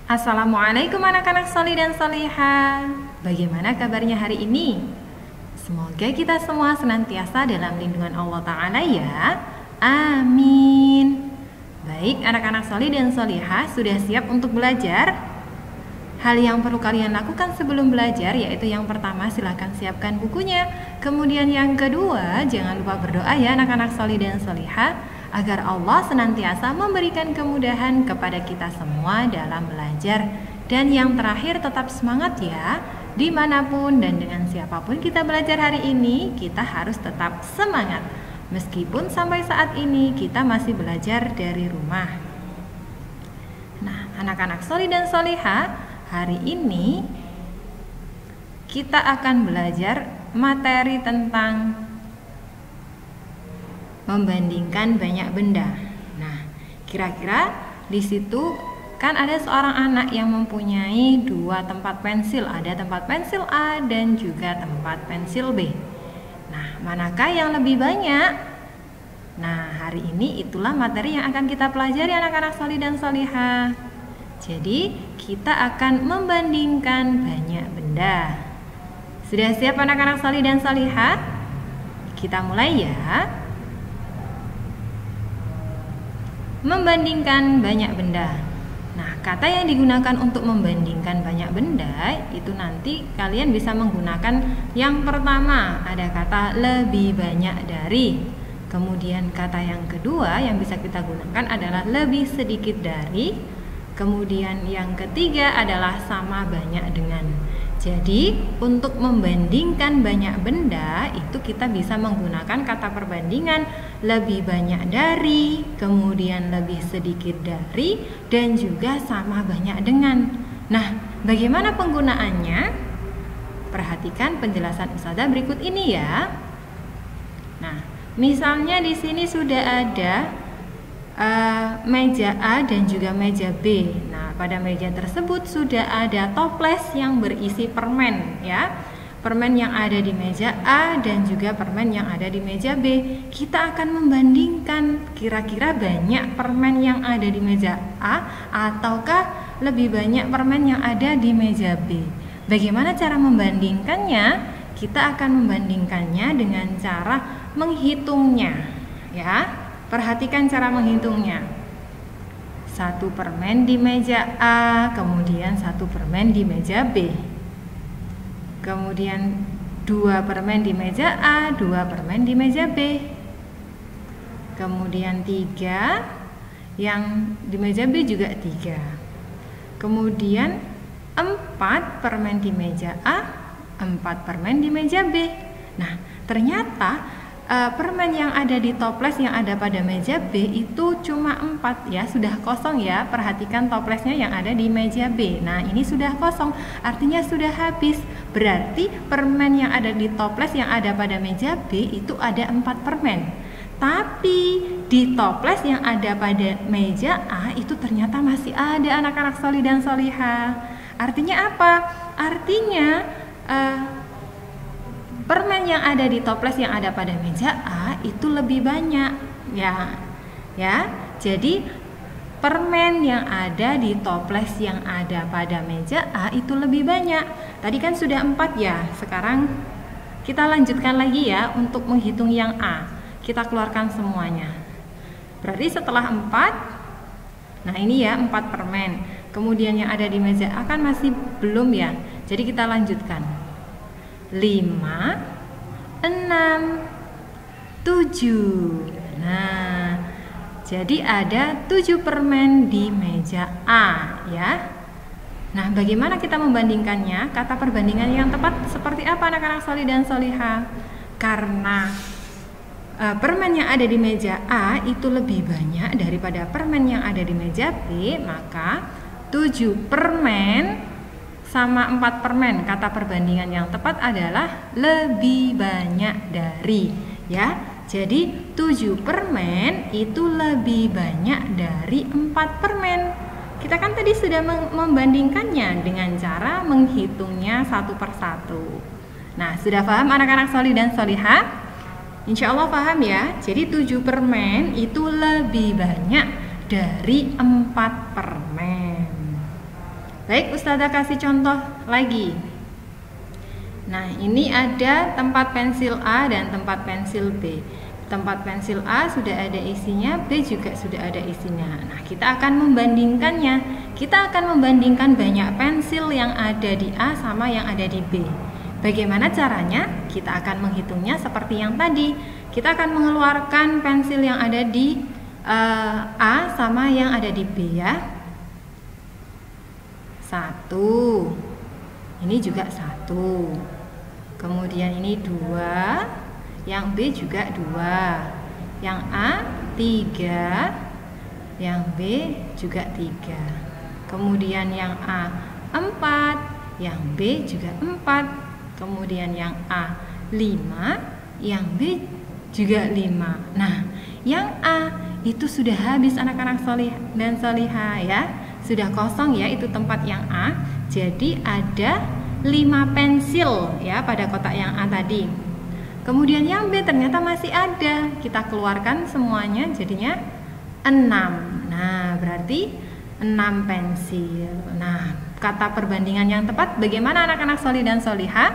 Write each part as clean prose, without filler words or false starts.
Assalamualaikum anak-anak solih dan solihah. Bagaimana kabarnya hari ini? Semoga kita semua senantiasa dalam lindungan Allah Ta'ala ya. Amin. Baik anak-anak solih dan solihah, sudah siap untuk belajar? Hal yang perlu kalian lakukan sebelum belajar yaitu yang pertama, silahkan siapkan bukunya. Kemudian yang kedua, jangan lupa berdoa ya anak-anak solih dan solihah, agar Allah senantiasa memberikan kemudahan kepada kita semua dalam belajar. Dan yang terakhir, tetap semangat ya. Dimanapun dan dengan siapapun kita belajar hari ini, kita harus tetap semangat. Meskipun sampai saat ini kita masih belajar dari rumah. Nah, anak-anak solih dan solihah, hari ini kita akan belajar materi tentang membandingkan banyak benda. Nah, kira-kira di situ kan ada seorang anak yang mempunyai dua tempat pensil, ada tempat pensil A dan juga tempat pensil B. Nah, manakah yang lebih banyak? Nah, hari ini itulah materi yang akan kita pelajari anak-anak solih dan solihah. Jadi, kita akan membandingkan banyak benda. Sudah siap anak-anak solih dan solihah? Kita mulai ya. Membandingkan banyak benda. Nah, kata yang digunakan untuk membandingkan banyak benda itu nanti kalian bisa menggunakan yang pertama, ada kata lebih banyak dari. Kemudian kata yang kedua yang bisa kita gunakan adalah lebih sedikit dari. Kemudian yang ketiga adalah sama banyak dengan. Jadi, untuk membandingkan banyak benda itu kita bisa menggunakan kata perbandingan lebih banyak dari, kemudian lebih sedikit dari, dan juga sama banyak dengan. Nah, bagaimana penggunaannya? Perhatikan penjelasan Ustazah berikut ini ya. Nah, misalnya di sini sudah ada meja A dan juga meja B. Nah, pada meja tersebut sudah ada toples yang berisi permen ya. Permen yang ada di meja A dan juga permen yang ada di meja B. Kita akan membandingkan kira-kira banyak permen yang ada di meja A ataukah lebih banyak permen yang ada di meja B. Bagaimana cara membandingkannya? Kita akan membandingkannya dengan cara menghitungnya ya. Perhatikan cara menghitungnya. 1 permen di meja A, kemudian 1 permen di meja B. Kemudian 2 permen di meja A, 2 permen di meja B. Kemudian 3 yang di meja B juga 3. Kemudian 4 permen di meja A, 4 permen di meja B. Nah, ternyata permen yang ada di toples yang ada pada meja B itu cuma 4 ya, sudah kosong ya. Perhatikan toplesnya yang ada di meja B. Nah, ini sudah kosong, artinya sudah habis. Berarti permen yang ada di toples yang ada pada meja B itu ada 4 permen. Tapi di toples yang ada pada meja A itu ternyata masih ada anak-anak solih dan solihah. Artinya apa? Artinya permen yang ada di toples yang ada pada meja A itu lebih banyak ya. Jadi permen yang ada di toples yang ada pada meja A itu lebih banyak. Tadi kan sudah 4 ya. Sekarang kita lanjutkan lagi ya untuk menghitung yang A. Kita keluarkan semuanya. Berarti setelah 4, nah ini ya 4 permen. Kemudian yang ada di meja A kan masih belum ya. Jadi kita lanjutkan. 5, 6, 7. Nah, jadi ada 7 permen di meja A ya. Nah, bagaimana kita membandingkannya? Kata perbandingan yang tepat seperti apa anak-anak solih dan solihah? Karena permen yang ada di meja A itu lebih banyak daripada permen yang ada di meja B, maka 7 permen sama 4 permen. Kata perbandingan yang tepat adalah lebih banyak dari ya. Jadi 7 permen itu lebih banyak dari 4 permen. Kita kan tadi sudah membandingkannya dengan cara menghitungnya satu persatu. Nah, sudah paham anak-anak solih dan solihah? Insya Allah paham ya. Jadi 7 permen itu lebih banyak dari 4 permen. Baik, Ustazah kasih contoh lagi. Nah, ini ada tempat pensil A dan tempat pensil B. Tempat pensil A sudah ada isinya, B juga sudah ada isinya. Nah, kita akan membandingkannya. Kita akan membandingkan banyak pensil yang ada di A sama yang ada di B. Bagaimana caranya? Kita akan menghitungnya seperti yang tadi. Kita akan mengeluarkan pensil yang ada di A sama yang ada di B ya. 1. Ini juga 1. Kemudian ini 2, yang B juga 2, yang A 3, yang B juga 3. Kemudian yang A 4, yang B juga 4. Kemudian yang A 5, yang B juga 5. Nah, yang A itu sudah habis anak-anak solih dan solihah ya. Sudah kosong ya itu tempat yang A. Jadi ada 5 pensil ya pada kotak yang A tadi. Kemudian yang B ternyata masih ada. Kita keluarkan semuanya jadinya 6. Nah, berarti 6 pensil. Nah, kata perbandingan yang tepat bagaimana anak-anak solih dan solihah?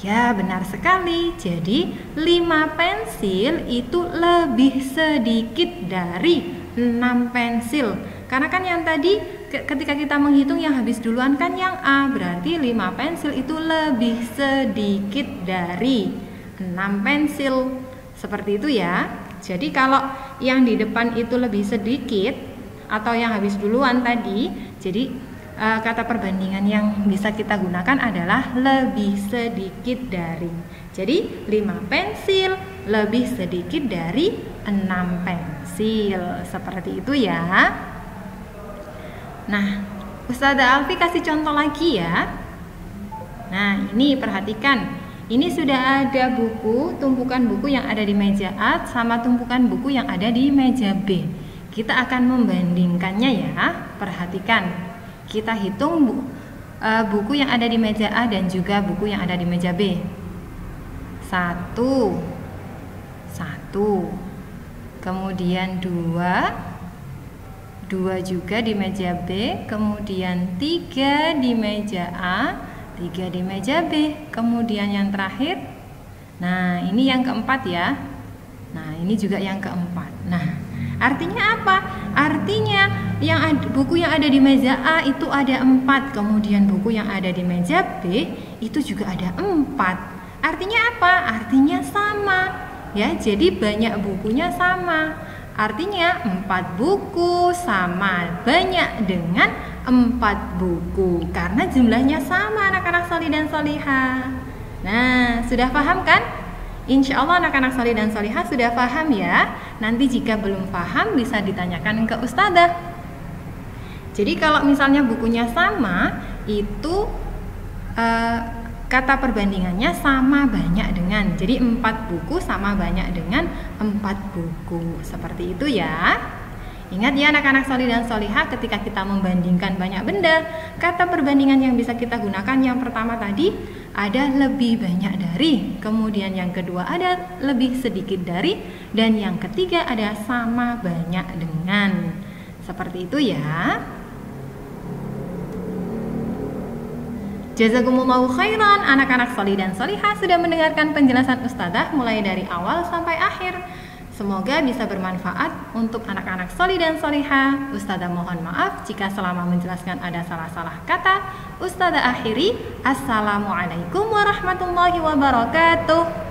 Ya, benar sekali. Jadi 5 pensil itu lebih sedikit dari 6 pensil. Karena kan yang tadi ketika kita menghitung yang habis duluan kan yang A, berarti 5 pensil itu lebih sedikit dari 6 pensil. Seperti itu ya. Jadi kalau yang di depan itu lebih sedikit atau yang habis duluan tadi, jadi kata perbandingan yang bisa kita gunakan adalah lebih sedikit dari. Jadi 5 pensil lebih sedikit dari 6 pensil. Seperti itu ya. Nah, Ustazah Alfi kasih contoh lagi ya. Nah, ini perhatikan. Ini sudah ada buku, tumpukan buku yang ada di meja A sama tumpukan buku yang ada di meja B. Kita akan membandingkannya ya. Perhatikan. Kita hitung buku yang ada di meja A dan juga buku yang ada di meja B. 1. Kemudian 2 juga di meja B, kemudian 3 di meja A, 3 di meja B, kemudian yang terakhir, nah ini yang keempat ya. Nah ini juga yang keempat. Nah artinya apa? Artinya buku yang ada di meja A itu ada 4, kemudian buku yang ada di meja B itu juga ada 4. Artinya apa? Artinya sama ya, jadi banyak bukunya sama. Artinya 4 buku sama banyak dengan 4 buku karena jumlahnya sama anak-anak solih dan solihah. Nah, sudah paham kan? Insya Allah anak-anak solih dan solihah sudah paham ya. Nanti jika belum paham bisa ditanyakan ke Ustazah. Jadi kalau misalnya bukunya sama, itu kata perbandingannya sama banyak dengan. Jadi 4 buku sama banyak dengan 4 buku. Seperti itu ya. Ingat ya anak-anak solih dan solihah, ketika kita membandingkan banyak benda, kata perbandingan yang bisa kita gunakan yang pertama tadi ada lebih banyak dari, kemudian yang kedua ada lebih sedikit dari, dan yang ketiga ada sama banyak dengan. Seperti itu ya. Jazakumullahu khairan, anak-anak solih dan solihah sudah mendengarkan penjelasan Ustazah mulai dari awal sampai akhir. Semoga bisa bermanfaat untuk anak-anak solih dan solihah. Ustazah mohon maaf jika selama menjelaskan ada salah-salah kata. Ustazah akhiri, Assalamualaikum warahmatullahi wabarakatuh.